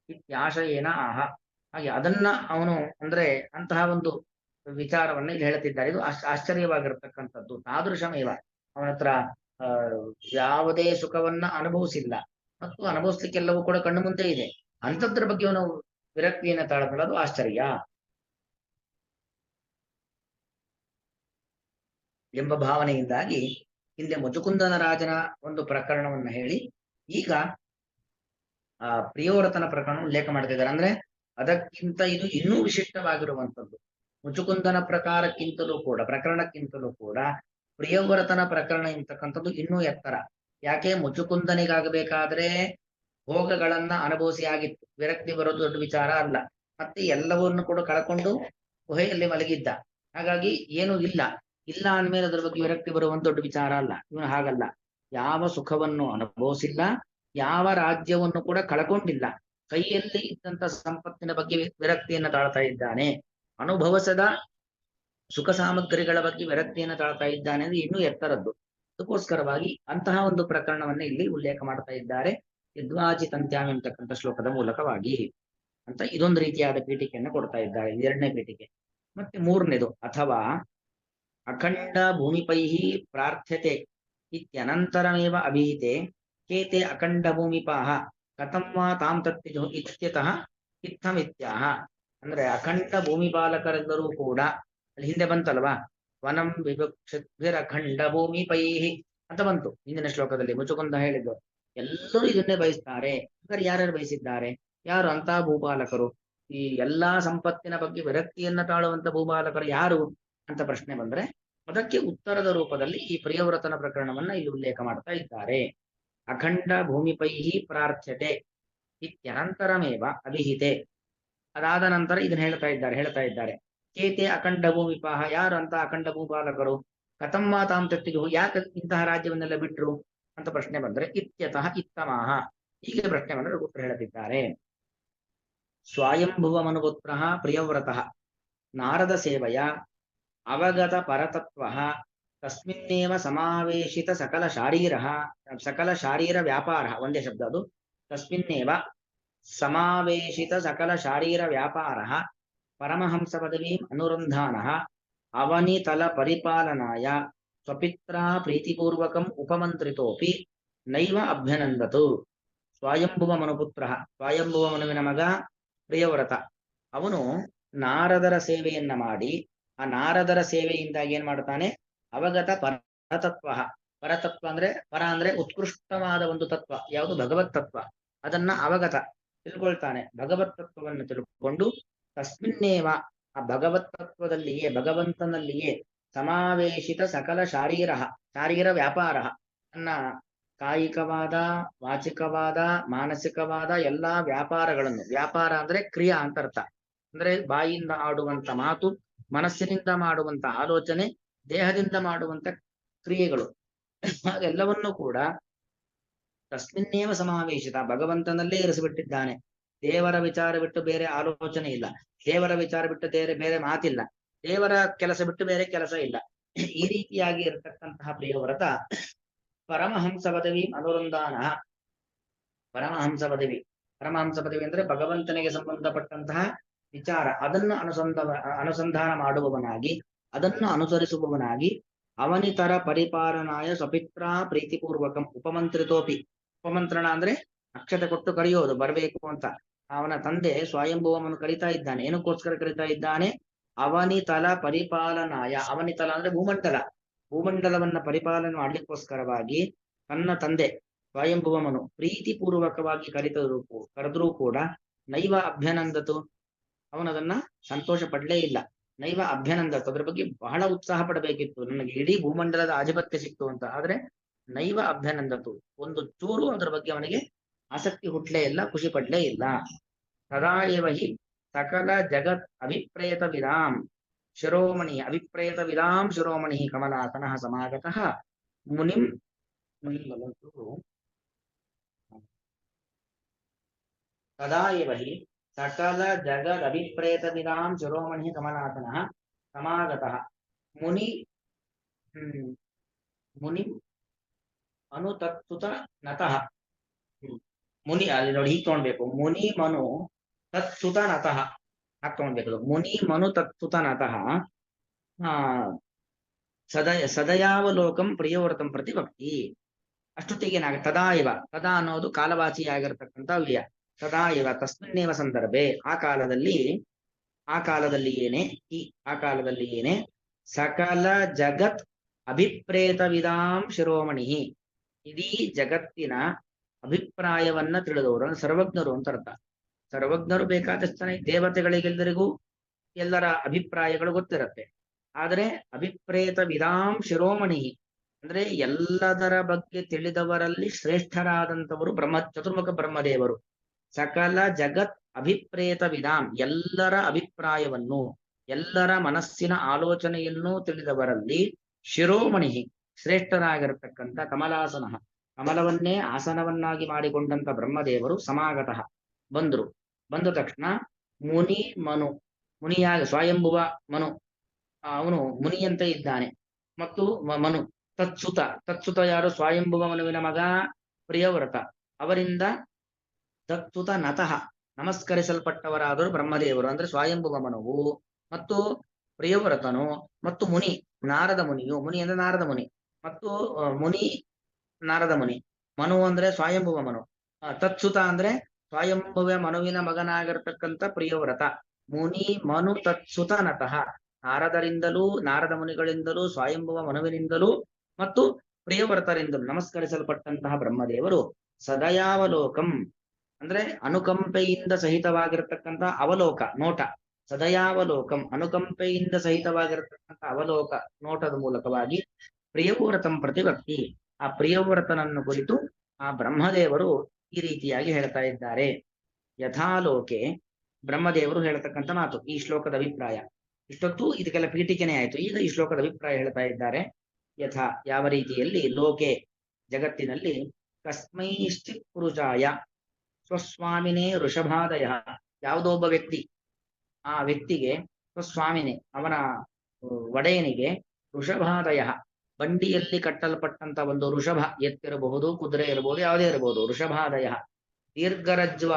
ಇತ್ಯಾಶಯೇನ ಆಹ. ಹಾಗೆ ಅದನ್ನ ಅವನು ಅಂದ್ರೆ ಅಂತಹ ಒಂದು ವಿಚಾರವನ್ನ ಇಲ್ಲಿ ಹೇಳ್ತಿದ್ದಾರೆ. ಇದು ಆಶ್ಚರ್ಯವಾಗಿರತಕ್ಕಂಥದ್ದು. ತಾದೃಶಮೇವ, ಅವನ ಹತ್ರ ಆ ಯಾವುದೇ ಸುಖವನ್ನ ಅನುಭವಿಸಿಲ್ಲ ಮತ್ತು ಅನುಭವಿಸ್ಲಿಕ್ಕೆಲ್ಲವೂ ಕೂಡ ಕಣ್ಣು ಮುಂದೆ ಇದೆ. ಅಂಥದ್ರ ಬಗ್ಗೆ ಅವನು ವಿರಕ್ತಿಯನ್ನ ತಾಳ್ಕೊಳ್ಳೋದು ಆಶ್ಚರ್ಯ ಎಂಬ ಭಾವನೆಯಿಂದಾಗಿ ಹಿಂದೆ ಮುಚುಕುಂದನ ರಾಜನ ಒಂದು ಪ್ರಕರಣವನ್ನ ಹೇಳಿ ಈಗ ಪ್ರಿಯೋವ್ರತನ ಪ್ರಕರಣ ಉಲ್ಲೇಖ ಮಾಡ್ತಿದ್ದಾರೆ. ಅಂದ್ರೆ ಅದಕ್ಕಿಂತ ಇದು ಇನ್ನೂ ವಿಶಿಷ್ಟವಾಗಿರುವಂಥದ್ದು. ಮುಚುಕುಂದನ ಪ್ರಕರಣಕ್ಕಿಂತಲೂ ಕೂಡ ಪ್ರಿಯವ್ರತನ ಪ್ರಕರಣ ಇಂತಕ್ಕಂಥದ್ದು ಇನ್ನೂ ಎತ್ತರ. ಯಾಕೆ? ಮುಚುಕುಂದನಿಗಾಗಬೇಕಾದ್ರೆ ಭೋಗಗಳನ್ನ ಅನುಭವಿಸಿ ಆಗಿತ್ತು, ವಿರಕ್ತಿ ಬರೋದು ದೊಡ್ಡ ವಿಚಾರ ಅಲ್ಲ. ಮತ್ತೆ ಎಲ್ಲವನ್ನು ಕೂಡ ಕಳ್ಕೊಂಡು ಗುಹೆಯಲ್ಲಿ ಮಲಗಿದ್ದ. ಹಾಗಾಗಿ ಏನೂ ಇಲ್ಲ ಅಂದ್ಮೇಲೆ ಅದ್ರ ಬಗ್ಗೆ ವಿರಕ್ತಿ ಬರುವಂತ ದೊಡ್ಡ ವಿಚಾರ ಅಲ್ಲ. ಇವನು ಹಾಗಲ್ಲ, ಯಾವ ಸುಖವನ್ನು ಅನುಭವಿಸಿಲ್ಲ, ಯಾವ ರಾಜ್ಯವನ್ನು ಕೂಡ ಕಳ್ಕೊಂಡಿಲ್ಲ, ಕೈಯಲ್ಲಿ ಇದ್ದಂತ ಸಂಪತ್ತಿನ ಬಗ್ಗೆ ವಿರಕ್ತಿಯನ್ನು ತಾಳ್ತಾ ಇದ್ದಾನೆ, ಅನುಭವಿಸದ ಸುಖ ಸಾಮಗ್ರಿಗಳ ಬಗ್ಗೆ ವಿರಕ್ತಿಯನ್ನು ತಾಳ್ತಾ ಇದ್ದಾನೆ ಅಂದ್ರೆ ಇನ್ನೂ ಎತ್ತರದ್ದು. ಅದಕ್ಕೋಸ್ಕರವಾಗಿ ಅಂತಹ ಒಂದು ಪ್ರಕರಣವನ್ನ ಇಲ್ಲಿ ಉಲ್ಲೇಖ ಮಾಡ್ತಾ ಇದ್ದಾರೆ ಯದ್ವಾಚಿತಂತ್ಯಾಮ್ ಎಂತಕ್ಕಂಥ ಶ್ಲೋಕದ ಮೂಲಕವಾಗಿ ಅಂತ. ಇದೊಂದು ರೀತಿಯಾದ ಪೀಠಿಕೆಯನ್ನು ಕೊಡ್ತಾ ಇದ್ದಾರೆ, ಎರಡನೇ ಪೀಠಿಕೆ. ಮತ್ತೆ ಮೂರನೇದು, ಅಥವಾ ಅಖಂಡ ಭೂಮಿಪೈಹಿ ಪ್ರಾರ್ಥ್ಯತೆ ಇತ್ಯನಂತರಮೇವ ಅಭಿಹಿತೆ ಕೇತೆ ಅಖಂಡ ಭೂಮಿಪಾಹ ಕಥಂ ವಾ ತಾಂ ತತ್ವಿಜು ಇತ್ಯತಃ ಇತ್ತಮಿತ್ಯಾಹ. ಅಂದ್ರೆ ಅಖಂಡ ಭೂಮಿಪಾಲಕರೆಲ್ಲರೂ ಕೂಡ, ಅಲ್ಲಿ ಹಿಂದೆ ಬಂತಲ್ವಾ, ವನಂ ವಿವಕ್ಷಿಭಿರಖಂಡ ಭೂಮಿಪೈಹಿ ಅಂತ ಬಂತು ಹಿಂದಿನ ಶ್ಲೋಕದಲ್ಲಿ. ಮುಚುಕುಂದ ಹೇಳಿದ್ದು ಎಲ್ಲರೂ ಇದನ್ನೇ ಬಯಸ್ತಾರೆ. ಹಾಗಾದ್ರೆ ಯಾರ್ಯಾರು ಬಯಸಿದ್ದಾರೆ? ಯಾರು ಅಂತ ಭೂಪಾಲಕರು? ಈ ಎಲ್ಲಾ ಸಂಪತ್ತಿನ ಬಗ್ಗೆ ವಿರಕ್ತಿಯನ್ನ ತಾಳುವಂತ ಭೂಪಾಲಕರು ಯಾರು ಅಂತ ಪ್ರಶ್ನೆ ಬಂದ್ರೆ ಅದಕ್ಕೆ ಉತ್ತರದ ರೂಪದಲ್ಲಿ ಈ ಪ್ರಿಯವ್ರತನ ಪ್ರಕರಣವನ್ನ ಇಲ್ಲಿ ಉಲ್ಲೇಖ ಮಾಡ್ತಾ ಇದ್ದಾರೆ. ಅಖಂಡ ಭೂಮಿಪೈಹಿ ಪ್ರಾರ್ಥ್ಯತೆ ಇತ್ಯನಂತರಮೇವ ಅಭಿಹಿತೆ. ಅದಾದ ನಂತರ ಇದನ್ನ ಹೇಳ್ತಾ ಇದ್ದಾರೆ ಕೇತೆ ಅಖಂಡ ಭೂಮಿಪಾಹ, ಯಾರು ಅಂತ ಅಖಂಡ ಭೂಪಾಲಕರು? ಕಥಂ ವಾ ತಾಂ ತತ್ತಿಜು, ಯಾಕೆ ಇಂತಹ ರಾಜ್ಯವನ್ನೆಲ್ಲ ಬಿಟ್ರು ಅಂತ ಪ್ರಶ್ನೆ ಬಂದ್ರೆ ಇತ್ಯತಃ ಇತ್ತಮಾಹ, ಹೀಗೆ ಪ್ರಶ್ನೆ ಬಂದ್ರೆ ಉತ್ತರ ಹೇಳುತ್ತಿದ್ದಾರೆ. ಸ್ವಯಂಭುವ ಮನುಪುತ್ರ ಪ್ರಿಯವ್ರತಃ ನಾರದ ಸೇವೆಯ ಅವಗತ ಪರತತ್ವ ತಸ್ಮಿನ್ನೇವ ಸಮಾವೇಶಿತ ಸಕಲ ಶಾರೀರ ವ್ಯಾಪಾರ, ಒಂದೇ ಶಬ್ದ ಅದು, ತಸ್ಮಿನ್ನೇವ ಸಮಾವೇಶಿತ ಸಕಲ ಶಾರೀರ ವ್ಯಾಪಾರ ಪರಮಹಂಸ ಪದವೀಂ ಅನುರುಂಧಾನಃ ಅವನಿತಲ ಪರಿಪಾಲನಾಯ ಸ್ವಪಿತ್ರ ಪ್ರೀತಿಪೂರ್ವಕಂ ಉಪಮಂತ್ರಿತೋಪಿ ನೈವ ಅಭ್ಯನಂದತು. ಸ್ವಯಂಭುವ ಮನುಪುತ್ರ, ಸ್ವಯಂಭುವ ಮನುವಿನ ಮಗ ಪ್ರಿಯವ್ರತ, ಅವನು ನಾರದರ ಸೇವೆಯನ್ನ ಮಾಡಿ ಆ ನಾರದರ ಸೇವೆಯಿಂದಾಗಿ ಏನ್ ಮಾಡ್ತಾನೆ? ಅವಗತ ಪರತತ್ವ. ಪರತತ್ವ ಅಂದ್ರೆ, ಪರ ಅಂದ್ರೆ ಉತ್ಕೃಷ್ಟವಾದ ಒಂದು ತತ್ವ, ಯಾವುದು? ಭಗವತ್ ತತ್ವ. ಅದನ್ನ ಅವಗತ ತಿಳ್ಕೊಳ್ತಾನೆ. ಭಗವತ್ ತತ್ವವನ್ನು ತಿಳ್ಕೊಂಡು ತಸ್ಮಿನ್ನೇವ, ಆ ಭಗವತ್ ತತ್ವದಲ್ಲಿಯೇ ಭಗವಂತನಲ್ಲಿಯೇ ಸಮಾವೇಶಿತ ಸಕಲ ಶಾರೀರ ವ್ಯಾಪಾರ, ತನ್ನ ಕಾಯಿಕವಾದ ವಾಚಿಕವಾದ ಮಾನಸಿಕವಾದ ಎಲ್ಲಾ ವ್ಯಾಪಾರಗಳನ್ನು, ವ್ಯಾಪಾರ ಅಂದ್ರೆ ಕ್ರಿಯಾ ಅಂತ ಅರ್ಥ, ಅಂದ್ರೆ ಬಾಯಿಯಿಂದ ಆಡುವಂತ ಮಾತು, ಮನಸ್ಸಿನಿಂದ ಮಾಡುವಂತ ಆಲೋಚನೆ, ದೇಹದಿಂದ ಮಾಡುವಂತ ಕ್ರಿಯೆಗಳು, ಅದೆಲ್ಲವನ್ನೂ ಕೂಡ ತಸ್ಮಿನ್ನೇವ ಸಮಾವೇಶಿತ, ಭಗವಂತನಲ್ಲೇ ಇರಿಸಿಬಿಟ್ಟಿದ್ದಾನೆ. ದೇವರ ವಿಚಾರ ಬಿಟ್ಟು ಬೇರೆ ಆಲೋಚನೆ ಇಲ್ಲ, ದೇವರ ವಿಚಾರ ಬಿಟ್ಟು ಬೇರೆ ಮಾತಿಲ್ಲ, ದೇವರ ಕೆಲಸ ಬಿಟ್ಟು ಬೇರೆ ಕೆಲಸ ಇಲ್ಲ. ಈ ರೀತಿಯಾಗಿ ಇರತಕ್ಕಂತಹ ಪ್ರಿಯವ್ರತ ಪರಮಹಂಸ ಪದವಿ ಅನುರುಂಧಾನ. ಪರಮಹಂಸ ಪದವಿ ಅಂದ್ರೆ ಭಗವಂತನಿಗೆ ಸಂಬಂಧಪಟ್ಟಂತಹ ವಿಚಾರ, ಅದನ್ನು ಅನುಸಂಧಾನ ಮಾಡುವವನಾಗಿ, ಅದನ್ನು ಅನುಸರಿಸುವವನಾಗಿ, ಅವನಿತರ ಪರಿಪಾಲನಾಯ ಸ್ವಪಿತ್ರ ಪ್ರೀತಿಪೂರ್ವಕಂ ಉಪಮಂತ್ರಿತೋಪಿ. ಉಪಮಂತ್ರಣ ಅಂದ್ರೆ ಅಕ್ಷತೆ ಕೊಟ್ಟು ಕರೆಯೋದು, ಬರಬೇಕು ಅಂತ. ಅವನ ತಂದೆ ಸ್ವಯಂಭುವವನ್ನು ಕರೀತಾ ಇದ್ದಾನೆ. ಏನಕ್ಕೋಸ್ಕರ ಕರೀತಾ ಇದ್ದಾನೆ? ಅವನಿತಲ ಪರಿಪಾಲನಾಯ. ಅವನಿತಲ ಅಂದ್ರೆ ಭೂಮಂಡಲವನ್ನ ಪರಿಪಾಲನೆ ಮಾಡ್ಲಿಕ್ಕೋಸ್ಕರವಾಗಿ ತನ್ನ ತಂದೆ ಸ್ವಯಂಭುವಮನು ಪ್ರೀತಿಪೂರ್ವಕವಾಗಿ ಕರೆದರೂ ಕೂಡ ನೈವ ಅಭ್ಯನಂದತು, ಅವನದನ್ನ ಸಂತೋಷ ಪಡ್ಲೇ ಇಲ್ಲ. ನೈವ ಅಭ್ಯನಂದತು, ಅದ್ರ ಬಗ್ಗೆ ಬಹಳ ಉತ್ಸಾಹ ಪಡಬೇಕಿತ್ತು, ನನಗೆ ಇಡೀ ಭೂಮಂಡಲದ ಆಧಿಪತ್ಯ ಸಿಕ್ತು ಅಂತ. ಆದ್ರೆ ನೈವ ಅಭ್ಯನಂದತು, ಒಂದು ಚೂರು ಅದ್ರ ಬಗ್ಗೆ ಅವನಿಗೆ ಆಸಕ್ತಿ ಹುಟ್ಲೇ ಇಲ್ಲ, ಖುಷಿ ಪಡ್ಲೇ ಇಲ್ಲ. ಸದಾ ಏವ ಹಿ ಸಕಲ ಜಗತ್ ಅಭಿಪ್ರೇತ ವಿರಾಮ್ ಶಿರೋಮಣಿ ಕಮಲಾಸನಃ ಸಮಾಗತಃ ಮುನಿಂ ತದಾ ಇವ ಹಿ ಸಕಲ ಜಗದಭಿಪ್ರೇತವಿದಾಂ ಶಿರೋಮಣಿ ಕಮಲಾಸನಃ ಸಮಾಗತಃ ಮುನಿ ಮುನಿ ಅನುತತ್ಸುತ ನತಃ. ಮುನಿ ಅಲ್ಲಿ ನೋಡಿ ಹೀಗೆ ತಗೊಳ್ಬೇಕು. ಮುನಿ ಮನು ತತ್ಸುತ ನತಃ ಹಾಗೆ ತಗೊಳ್ಬೇಕು. ಮುನಿ ಮನು ತತ್ಸುತ ನತಃ ಸದಯಾವಲೋಕಂ ಪ್ರಿಯವೃತಂ ಪ್ರತಿ ಭಕ್ತಿ. ಅಷ್ಟೊತ್ತಿಗೆ ಏನಾಗುತ್ತೆ? ತದಾ ಇವ, ತದಾ ಅನ್ನೋದು ಕಾಲವಾಚಿಯಾಗಿರ್ತಕ್ಕಂಥ ಅವ್ಯಯ. ತದಾ ಇವ ತಸ್ಮಿನ್ನೇವ ಸಂದರ್ಭೆ, ಆ ಕಾಲದಲ್ಲಿ ಏನೇ ಸಕಲ ಜಗತ್ ಅಭಿಪ್ರೇತ ವಿದಾಂ ಶಿರೋಮಣಿ, ಇಡೀ ಜಗತ್ತಿನ ಅಭಿಪ್ರಾಯವನ್ನ ತಿಳಿದವರು ಸರ್ವಜ್ಞರು ಅಂತ ಅರ್ಥ. ಸರ್ವಜ್ಞರು ಬೇಕಾದಷ್ಟು ಜನ ದೇವತೆಗಳಿಗೆಲ್ಲರಿಗೂ ಎಲ್ಲರ ಅಭಿಪ್ರಾಯಗಳು ಗೊತ್ತಿರುತ್ತೆ. ಆದರೆ ಅಭಿಪ್ರೇತ ವಿದಾಂ ಶಿರೋಮಣಿ ಅಂದ್ರೆ ಎಲ್ಲದರ ಬಗ್ಗೆ ತಿಳಿದವರಲ್ಲಿ ಶ್ರೇಷ್ಠರಾದಂಥವರು ಚತುರ್ಮುಖ ಬ್ರಹ್ಮದೇವರು. ಸಕಲ ಜಗತ್ ಅಭಿಪ್ರೇತ ವಿಧಾಂ, ಎಲ್ಲರ ಅಭಿಪ್ರಾಯವನ್ನು ಎಲ್ಲರ ಮನಸ್ಸಿನ ಆಲೋಚನೆಯನ್ನು ತಿಳಿದವರಲ್ಲಿ ಶಿರೋಮಣಿ ಶ್ರೇಷ್ಠರಾಗಿರತಕ್ಕಂಥ ಕಮಲಾಸನ, ಕಮಲವನ್ನೇ ಆಸನವನ್ನಾಗಿ ಮಾಡಿಕೊಂಡಂತ ಬ್ರಹ್ಮದೇವರು ಸಮಾಗತಃ ಬಂದ ತಕ್ಷಣ ಮುನಿ ಮನು, ಮುನಿಯಾಗಿ ಸ್ವಯಂಭುವ ಮನು, ಅವನು ಮುನಿಯಂತೆ ಇದ್ದಾನೆ. ಮತ್ತು ಮನು ತತ್ಸುತ ಯಾರು? ಸ್ವಯಂಭುವ ಮನುವಿನ ಮಗ ಪ್ರಿಯವ್ರತ. ಅವರಿಂದ ತತ್ಸುತ ನತಃ ನಮಸ್ಕರಿಸಲ್ಪಟ್ಟವರಾದರು ಬ್ರಹ್ಮದೇವರು. ಅಂದ್ರೆ ಸ್ವಯಂಭುವ ಮನುವು ಮತ್ತು ಪ್ರಿಯವ್ರತನು ಮತ್ತು ಮುನಿ ನಾರದ ಮುನಿಯು, ಮುನಿ ಅಂದ್ರೆ ನಾರದ ಮುನಿ, ಮತ್ತು ಮುನಿ ನಾರದ ಮುನಿ. ಮನು ಅಂದ್ರೆ ಸ್ವಯಂಭುವ ಮನು, ತತ್ಸುತ ಅಂದ್ರೆ ಸ್ವಯಂಭುವ ಮನುವಿನ ಮಗನಾಗಿರ್ತಕ್ಕಂಥ ಪ್ರಿಯವ್ರತ. ಮುನಿ ಮನು ತತ್ಸುತ ನತಃ, ನಾರದರಿಂದಲೂ ನಾರದ ಮುನಿಗಳಿಂದಲೂ ಸ್ವಯಂಭುವ ಮನುವಿನಿಂದಲೂ ಮತ್ತು ಪ್ರಿಯವ್ರತರಿಂದಲೂ ನಮಸ್ಕರಿಸಲ್ಪಟ್ಟಂತಹ ಬ್ರಹ್ಮದೇವರು ಸದಯಾವಲೋಕಂ ಅಂದ್ರೆ ಅನುಕಂಪೆಯಿಂದ ಸಹಿತವಾಗಿರತಕ್ಕಂಥ ಅವಲೋಕ ನೋಟ. ಸದಯಾವಲೋಕಂ ಅನುಕಂಪೆಯಿಂದ ಸಹಿತವಾಗಿರತಕ್ಕಂಥ ಅವಲೋಕ ನೋಟದ ಮೂಲಕವಾಗಿ ಪ್ರಿಯವ್ರತಂ ಪ್ರತಿಭಕ್ತಿ, ಆ ಪ್ರಿಯವ್ರತನನ್ನು ಕುರಿತು ಆ ಬ್ರಹ್ಮದೇವರು ಈ ರೀತಿಯಾಗಿ ಹೇಳ್ತಾ ಇದ್ದಾರೆ. ಯಥಾಲೋಕೆ ಬ್ರಹ್ಮದೇವರು ಹೇಳ್ತಕ್ಕಂಥ ಮಾತು ಈ ಶ್ಲೋಕದ ಅಭಿಪ್ರಾಯ. ಇಷ್ಟೊತ್ತು ಇದಕ್ಕೆಲ್ಲ ಪೀಠಿಕೆನೇ ಆಯ್ತು. ಈಗ ಈ ಶ್ಲೋಕದ ಅಭಿಪ್ರಾಯ ಹೇಳ್ತಾ ಇದ್ದಾರೆ. ಯಥಾ ಯಾವ ರೀತಿಯಲ್ಲಿ, ಲೋಕೆ ಜಗತ್ತಿನಲ್ಲಿ, ಕಸ್ಮೈಶ್ಚಿತ್ ಪುರುಷಾಯ ಸ್ವಸ್ವಾಮಿನೇ ವೃಷಭಾದಯ, ಯಾವುದೋ ಒಬ್ಬ ವ್ಯಕ್ತಿ, ಆ ವ್ಯಕ್ತಿಗೆ ಸ್ವಸ್ವಾಮಿನೇ ಅವನ ಒಡೆಯನಿಗೆ ವೃಷಭಾದಯ ಬಂಡಿಯಲ್ಲಿ ಕಟ್ಟಲ್ಪಟ್ಟಂತ ಒಂದು ವೃಷಭ, ಎತ್ತಿರಬಹುದು ಕುದುರೆ ಇರಬಹುದು ಯಾವುದೇ ಇರಬಹುದು, ವೃಷಭಾದಯ ದೀರ್ಘರಜ್ವ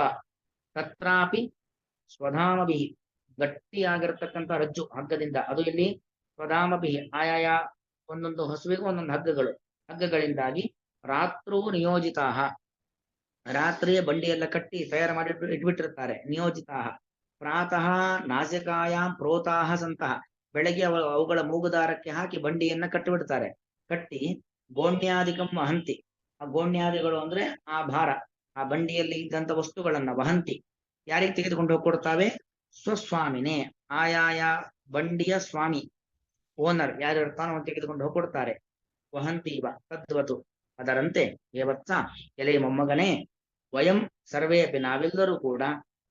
ತತ್ರಾಪಿ ಸ್ವಧಾಮಭಿ ಗಟ್ಟಿಯಾಗಿರ್ತಕ್ಕಂಥ ರಜ್ಜು ಹಗ್ಗದಿಂದ, ಅದು ಇಲ್ಲಿ ಸ್ವಧಾಮಭಿ ಆಯಾಯ ಒಂದೊಂದು ಹಸುವಿಗೂ ಒಂದೊಂದು ಹಗ್ಗಗಳಿಂದಾಗಿ ರಾತ್ರೂ ನಿಯೋಜಿತಾ, ರಾತ್ರಿಯ ಬಂಡಿಯೆಲ್ಲ ಕಟ್ಟಿ ತಯಾರು ಮಾಡಿ ಇಟ್ಬಿಟ್ಟಿರ್ತಾರೆ. ನಿಯೋಜಿತಾ ಪ್ರಾತಃ ನಾಸಿಕಾಯಾಂ ಪ್ರೋತಾಹ ಸಂತಹ, ಬೆಳಗ್ಗೆ ಅವುಗಳ ಮೂಗುದಾರಕ್ಕೆ ಹಾಕಿ ಬಂಡಿಯನ್ನ ಕಟ್ಟಿಬಿಡ್ತಾರೆ. ಕಟ್ಟಿ ಗೋಣ್ಯಾದಿಕಂ ವಹಂತಿ, ಆ ಗೋಣ್ಯಾದಿಗಳು ಅಂದ್ರೆ ಆ ಭಾರ, ಆ ಬಂಡಿಯಲ್ಲಿ ಇದ್ದಂತ ವಸ್ತುಗಳನ್ನ ವಹಂತಿ ಯಾರಿಗೆ ತೆಗೆದುಕೊಂಡು ಹೋಗ್ಕೊಡ್ತಾವೆ? ಸ್ವಸ್ವಾಮಿನೇ, ಆಯಾಯ ಬಂಡಿಯ ಸ್ವಾಮಿ ಓನರ್ ಯಾರು ಇರ್ತಾನೋ ಅವನು ತೆಗೆದುಕೊಂಡು ಹೋಗ್ಕೊಡ್ತಾರೆ. ವಹಂತೀವ ತದ್ವತು ಅದರಂತೆ, ಏವತ್ಸ ಎಲೆ ಮೊಮ್ಮಗನೇ, ವಯಂ ಸರ್ವೇಪಿ ನಾವೆಲ್ಲರೂ ಕೂಡ,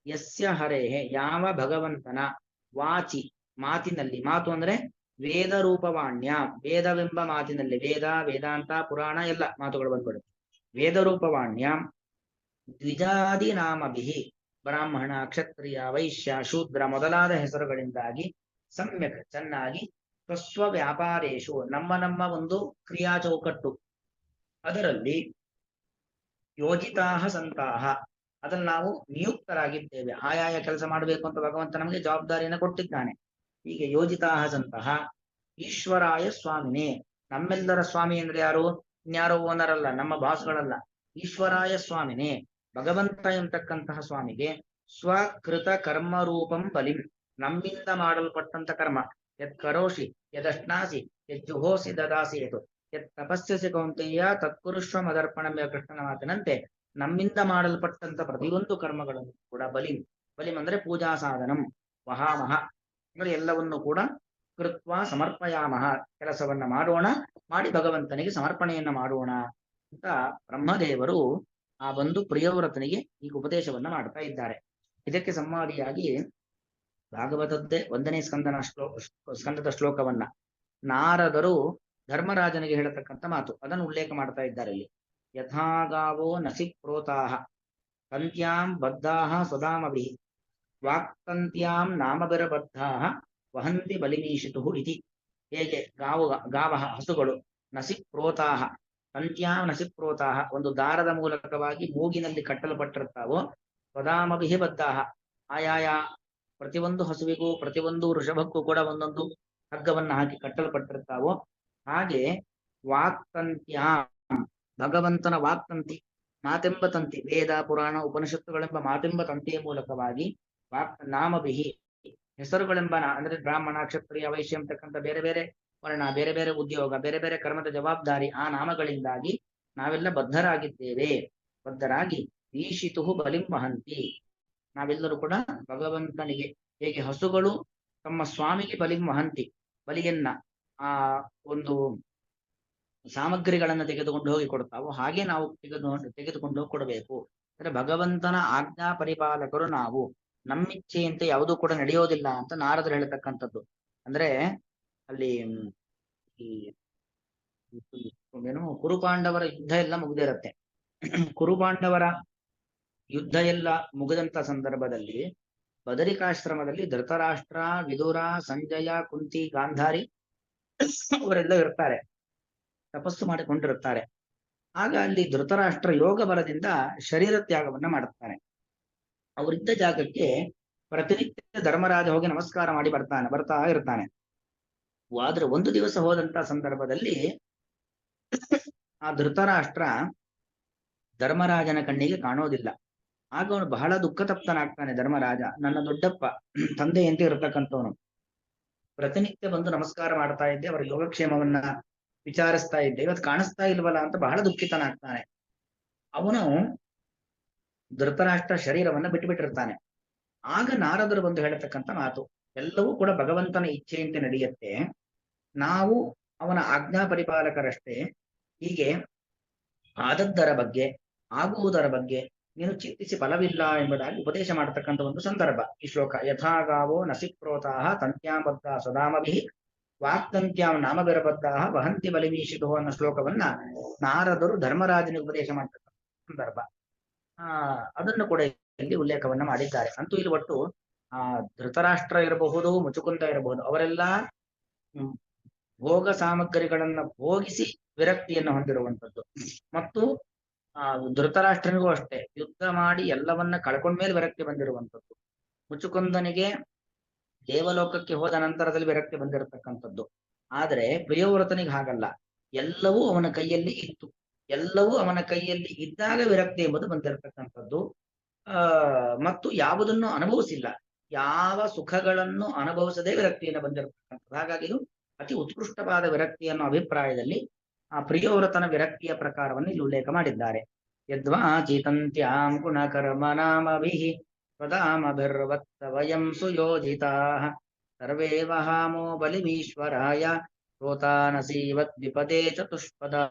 ಯಸ್ಯ ಹರೇಹೆ ಯಾವ ಭಗವಂತನ, ವಾಚಿ ಮಾತಿನಲ್ಲಿ, ಮಾತು ಅಂದ್ರೆ ವೇದ ರೂಪವಾಣ್ಯ, ವೇದವೆಂಬ ಮಾತಿನಲ್ಲಿ, ವೇದ ವೇದಾಂತ ಪುರಾಣ ಎಲ್ಲ ಮಾತುಗಳು ಬಂದ್ಬಿಡುತ್ತೆ. ವೇದ ರೂಪವಾಣ್ಯ ದ್ವಿಜಾದಿ ನಾಮಭಿಹಿ, ಬ್ರಾಹ್ಮಣ ಕ್ಷತ್ರಿಯ ವೈಶ್ಯ ಶೂದ್ರ ಮೊದಲಾದ ಹೆಸರುಗಳಿಂದಾಗಿ, ಸಮ್ಯಕ್ ಚೆನ್ನಾಗಿ, ಸ್ವಸ್ವ ವ್ಯಾಪಾರೇಶು ನಮ್ಮ ಒಂದು ಕ್ರಿಯಾ ಚೌಕಟ್ಟು ಅದರಲ್ಲಿ, ಯೋಜಿತಾಹ ಸಂತಾಹ ಅದ್ರಲ್ಲಿ ನಾವು ನಿಯುಕ್ತರಾಗಿದ್ದೇವೆ. ಆಯಾಯ ಕೆಲಸ ಮಾಡಬೇಕು ಅಂತ ಭಗವಂತ ನಮಗೆ ಜವಾಬ್ದಾರಿಯನ್ನು ಕೊಟ್ಟಿದ್ದಾನೆ. ಹೀಗೆ ಯೋಜಿತಾಹ ಸಂತಹ ಈಶ್ವರಾಯ ಸ್ವಾಮಿನೇ, ನಮ್ಮೆಲ್ಲರ ಸ್ವಾಮಿ ಅಂದ್ರೆ ಯಾರು? ಇನ್ಯಾರೋ ಓನರ್ ಅಲ್ಲ, ನಮ್ಮ ಬಾಸ್ಗಳಲ್ಲ. ಈಶ್ವರಾಯ ಸ್ವಾಮಿನೇ, ಭಗವಂತ ಎಂತಕ್ಕಂತಹ ಸ್ವಾಮಿಗೆ, ಸ್ವಕೃತ ಕರ್ಮ ರೂಪಂ ಬಲಿಂ, ನಮ್ಮಿಂದ ಮಾಡಲ್ಪಟ್ಟಂತ ಕರ್ಮ, ಯತ್ ಕರೋಷಿ ಯದಶ್ನಾಸಿ ಯಜ್ಜುಹೋಸಿ ದದಾಸಿ ಯತು ಯತ್ ತಪಸ್ಯಸಿ ಕೌಂತೆಯ ತತ್ಪುರುಷ ಮದರ್ಪಣ ಕೃಷ್ಣನ ಮಾತಿನಂತೆ ನಮ್ಮಿಂದ ಮಾಡಲ್ಪಟ್ಟಂತ ಪ್ರತಿಯೊಂದು ಕರ್ಮಗಳನ್ನು ಕೂಡ ಬಲಿಂ ಅಂದ್ರೆ ಪೂಜಾ ಸಾಧನಂ, ವಹಾಮಹ ಅಂದ್ರೆ ಎಲ್ಲವನ್ನು ಕೂಡ ಕೃತ್ವ ಸಮರ್ಪಯಾಮಹ ಕೆಲಸವನ್ನ ಮಾಡೋಣ, ಮಾಡಿ ಭಗವಂತನಿಗೆ ಸಮರ್ಪಣೆಯನ್ನ ಮಾಡೋಣ ಅಂತ ಬ್ರಹ್ಮದೇವರು ಆ ಒಂದು ಪ್ರಿಯವ್ರತನಿಗೆ ಈಗ ಉಪದೇಶವನ್ನ ಮಾಡ್ತಾ ಇದ್ದಾರೆ. ಇದಕ್ಕೆ ಸಂವಾದಿಯಾಗಿ ಭಾಗವತದ್ದೇ 1ನೇ ಸ್ಕಂದದ ಶ್ಲೋಕವನ್ನ ನಾರದರು ಧರ್ಮರಾಜನಿಗೆ ಹೇಳತಕ್ಕಂಥ ಮಾತು ಅದನ್ನು ಉಲ್ಲೇಖ ಮಾಡ್ತಾ ಇದ್ದಾರೆ ಇಲ್ಲಿ. ಯಥಾಗಾವೋ ನಸಿ ಪ್ರೋತಾಹ, ತಂತ್ಯಾಂ ಬದ್ಧಾಃ ಸದಾಮಭಿಃ ವಾಕ್ತಂತ್ಯಾಂ ನಾಮಭಿರ್ಬದ್ಧಾಃ ವಹಂತಿ ಬಲಿಮೀಷಿತುಃ ಇತಿ. ಹೇಗೆ ಗಾವಃ ಹಸುಗಳು ನಸಿಪ್ರೋತಾಃ ತಂತ್ಯಾಂ ನಸಿಪ್ರೋತಾಃ ಒಂದು ದಾರದ ಮೂಲಕವಾಗಿ ಮೂಗಿನಲ್ಲಿ ಕಟ್ಟಲ್ಪಟ್ಟಿರ್ತಾವೋ, ಸ್ವದಾಮಭಿಃ ಬದ್ಧಾಃ ಆಯಾಯ ಪ್ರತಿಯೊಂದು ಹಸುವಿಗೂ ಪ್ರತಿಯೊಂದು ವೃಷಭಕ್ಕೂ ಕೂಡ ಒಂದೊಂದು ಹಗ್ಗವನ್ನು ಹಾಕಿ ಕಟ್ಟಲ್ಪಟ್ಟಿರ್ತಾವೋ, ಹಾಗೆ ವಾಕ್ತಂತ್ಯಾಂ ಭಗವಂತನ ವಾಕ್ತಂತಿ ಮಾತೆಂಬ ತಂತಿ, ವೇದ ಪುರಾಣ ಉಪನಿಷತ್ತುಗಳೆಂಬ ಮಾತೆಂಬ ತಂತಿಯ ಮೂಲಕವಾಗಿ ನಾಮಭಿಹಿ ಹೆಸರುಗಳೆಂಬ ಅಂದ್ರೆ ಬ್ರಾಹ್ಮಣ ಕ್ಷತ್ರಿಯ ವೈಶ್ಯ ಅಂತಕ್ಕಂಥ ಬೇರೆ ಬೇರೆ ವರ್ಣ, ಬೇರೆ ಬೇರೆ ಉದ್ಯೋಗ, ಬೇರೆ ಬೇರೆ ಕರ್ಮದ ಜವಾಬ್ದಾರಿ, ಆ ನಾಮಗಳಿಂದಾಗಿ ನಾವೆಲ್ಲ ಬದ್ಧರಾಗಿದ್ದೇವೆ. ಬದ್ಧರಾಗಿ ಈಶಿತು ಬಲಿಂ ವಹಂತಿ, ನಾವೆಲ್ಲರೂ ಕೂಡ ಭಗವಂತನಿಗೆ ಹೇಗೆ ಹಸುಗಳು ತಮ್ಮ ಸ್ವಾಮಿಗೆ ಬಲಿಂ ವಹಂತಿ, ಬಲಿಯನ್ನ ಆ ಒಂದು ಸಾಮಗ್ರಿಗಳನ್ನ ತೆಗೆದುಕೊಂಡು ಹೋಗಿ ಕೊಡ್ತಾವೋ, ಹಾಗೆ ನಾವು ತೆಗೆದುಕೊಂಡು ಹೋಗಿ ಕೊಡಬೇಕು. ಅಂದ್ರೆ ಭಗವಂತನ ಆಜ್ಞಾ ಪರಿಪಾಲಕರು ನಾವು, ನಮ್ಮಿಚ್ಛೆಯಂತೆ ಯಾವುದೂ ಕೂಡ ನಡೆಯೋದಿಲ್ಲ ಅಂತ ನಾರದರು ಹೇಳ್ತಕ್ಕಂಥದ್ದು. ಅಂದ್ರೆ ಅಲ್ಲಿ ಈ ಏನು ಕುರುಪಾಂಡವರ ಯುದ್ಧ ಎಲ್ಲ ಮುಗ್ದಿರತ್ತೆ. ಕುರುಪಾಂಡವರ ಯುದ್ಧ ಎಲ್ಲ ಮುಗಿದಂತ ಸಂದರ್ಭದಲ್ಲಿ ಬದರಿಕಾಶ್ರಮದಲ್ಲಿ ಧೃತರಾಷ್ಟ್ರ, ವಿದುರ, ಸಂಜಯ, ಕುಂತಿ, ಗಾಂಧಾರಿ ಅವರೆಲ್ಲ ಇರ್ತಾರೆ, ತಪಸ್ಸು ಮಾಡಿಕೊಂಡಿರುತ್ತಾರೆ. ಆಗ ಅಲ್ಲಿ ಧೃತರಾಷ್ಟ್ರ ಯೋಗ ಬಲದಿಂದ ಶರೀರ ತ್ಯಾಗವನ್ನ ಮಾಡುತ್ತಾನೆ. ಅವರಿದ್ದ ಜಾಗಕ್ಕೆ ಪ್ರತಿನಿತ್ಯ ಧರ್ಮರಾಜ ಹೋಗಿ ನಮಸ್ಕಾರ ಮಾಡಿ ಬರ್ತಾ ಇರ್ತಾನೆ. ಆದ್ರೆ ಒಂದು ದಿವಸ ಹೋದಂತ ಸಂದರ್ಭದಲ್ಲಿ ಆ ಧೃತರಾಷ್ಟ್ರ ಧರ್ಮರಾಜನ ಕಣ್ಣಿಗೆ ಕಾಣೋದಿಲ್ಲ. ಆಗ ಅವನು ಬಹಳ ದುಃಖತಪ್ತನಾಗ್ತಾನೆ. ಧರ್ಮರಾಜ ನನ್ನ ದೊಡ್ಡಪ್ಪ, ತಂದೆಯಂತೆ ಇರತಕ್ಕಂಥವನು, ಪ್ರತಿನಿತ್ಯ ಬಂದು ನಮಸ್ಕಾರ ಮಾಡ್ತಾ ಇದ್ದೆ, ಅವರ ಯೋಗಕ್ಷೇಮವನ್ನ ವಿಚಾರಿಸ್ತಾ ಇದ್ದೆ, ಇವತ್ತು ಕಾಣಿಸ್ತಾ ಇಲ್ವಲ್ಲ ಅಂತ ಬಹಳ ದುಃಖಿತನಾಗ್ತಾನೆ. ಅವನು ಧೃತರಾಷ್ಟ್ರ ಶರೀರವನ್ನ ಬಿಟ್ಟುಬಿಟ್ಟಿರ್ತಾನೆ. ಆಗ ನಾರದರು ಬಂದು ಹೇಳತಕ್ಕಂಥ ಮಾತು, ಎಲ್ಲವೂ ಕೂಡ ಭಗವಂತನ ಇಚ್ಛೆಯಂತೆ ನಡೆಯುತ್ತೆ, ನಾವು ಅವನ ಆಜ್ಞಾ ಪರಿಪಾಲಕರಷ್ಟೇ. ಹೀಗೆ ಆದದ್ದರ ಬಗ್ಗೆ, ಆಗುವುದರ ಬಗ್ಗೆ ನೀನು ಚಿಂತಿಸಿ ಫಲವಿಲ್ಲ ಎಂಬುದಾಗಿ ಉಪದೇಶ ಮಾಡತಕ್ಕಂಥ ಒಂದು ಸಂದರ್ಭ ಈ ಶ್ಲೋಕ. ಯಥಾಗಾವೋ ನಸಿಪ್ರೋತಾಃ ತಂತ್ಯಾಂ ಬದ್ಧ ಸದಾಮಭಿಃ ವಾಕ್ತಂತ್ಯಾಂ ನಾಮಭಿರ್ಬದ್ಧಾಃ ವಹಂತಿ ಬಲಿಮೀಷಿತುಃ ಅನ್ನೋ ಶ್ಲೋಕವನ್ನ ನಾರದರು ಧರ್ಮರಾಜನಿಗೆ ಉಪದೇಶ ಮಾಡತಕ್ಕಂಥ ಸಂದರ್ಭ. ಅದನ್ನು ಕೂಡ ಇಲ್ಲಿ ಉಲ್ಲೇಖವನ್ನ ಮಾಡಿದ್ದಾರೆ. ಅಂತೂ ಇಲ್ಲಿ ಒಟ್ಟು ಧೃತರಾಷ್ಟ್ರ ಇರಬಹುದು, ಮುಚುಕುಂದ ಇರಬಹುದು, ಅವರೆಲ್ಲ ಭೋಗ ಸಾಮಗ್ರಿಗಳನ್ನ ಭೋಗಿಸಿ ವಿರಕ್ತಿಯನ್ನು ಹೊಂದಿರುವಂಥದ್ದು. ಮತ್ತು ಧೃತರಾಷ್ಟ್ರನಿಗೂ ಅಷ್ಟೇ ಯುದ್ಧ ಮಾಡಿ ಎಲ್ಲವನ್ನ ಕಳ್ಕೊಂಡ್ಮೇಲೆ ವಿರಕ್ತಿ ಬಂದಿರುವಂಥದ್ದು. ಮುಚುಕುಂದನಿಗೆ ದೇವಲೋಕಕ್ಕೆ ಹೋದ ನಂತರದಲ್ಲಿ ವಿರಕ್ತಿ ಬಂದಿರತಕ್ಕಂಥದ್ದು. ಆದ್ರೆ ಪ್ರಿಯವ್ರತನಿಗೆ ಹಾಗಲ್ಲ, ಎಲ್ಲವೂ ಅವನ ಕೈಯಲ್ಲಿ ಇತ್ತು, ಎಲ್ಲವೂ ಅವನ ಕೈಯಲ್ಲಿ ಇದ್ದಾಗ ವಿರಕ್ತಿ ಎಂಬುದು ಬಂದಿರತಕ್ಕಂಥದ್ದು. ಮತ್ತು ಯಾವುದನ್ನು ಅನುಭವಿಸಿಲ್ಲ, ಯಾವ ಸುಖಗಳನ್ನು ಅನುಭವಿಸದೆ ವಿರಕ್ತಿಯನ್ನು ಬಂದಿರತಕ್ಕಂಥದ್ದು. ಹಾಗಾಗಿ ಇದು ಅತಿ ಉತ್ಕೃಷ್ಟವಾದ ವಿರಕ್ತಿ ಅನ್ನೋ ಅಭಿಪ್ರಾಯದಲ್ಲಿ ಆ ಪ್ರಿಯವ್ರತನ ವಿರಕ್ತಿಯ ಪ್ರಕಾರವನ್ನು ಇಲ್ಲಿ ಉಲ್ಲೇಖ ಮಾಡಿದ್ದಾರೆ. ಯದ್ವಾ ಚಿತಂತ್ಯಾಂ ಗುಣಕರ್ಮ ನಾಮಭಿಃ ಸ್ವದಾಮಭಿರ್ವತ್ತ ವಯಂ ಸುಯೋಜಿತಾಃ ಸರ್ವೇ ವಹಾಮೋ ಬಲಿಮೀಶ್ವರಾಯ ಶ್ರೋತಾನಸೀವದ್ ವಿಪದೇ ಚತುಷ್ಪದಃ.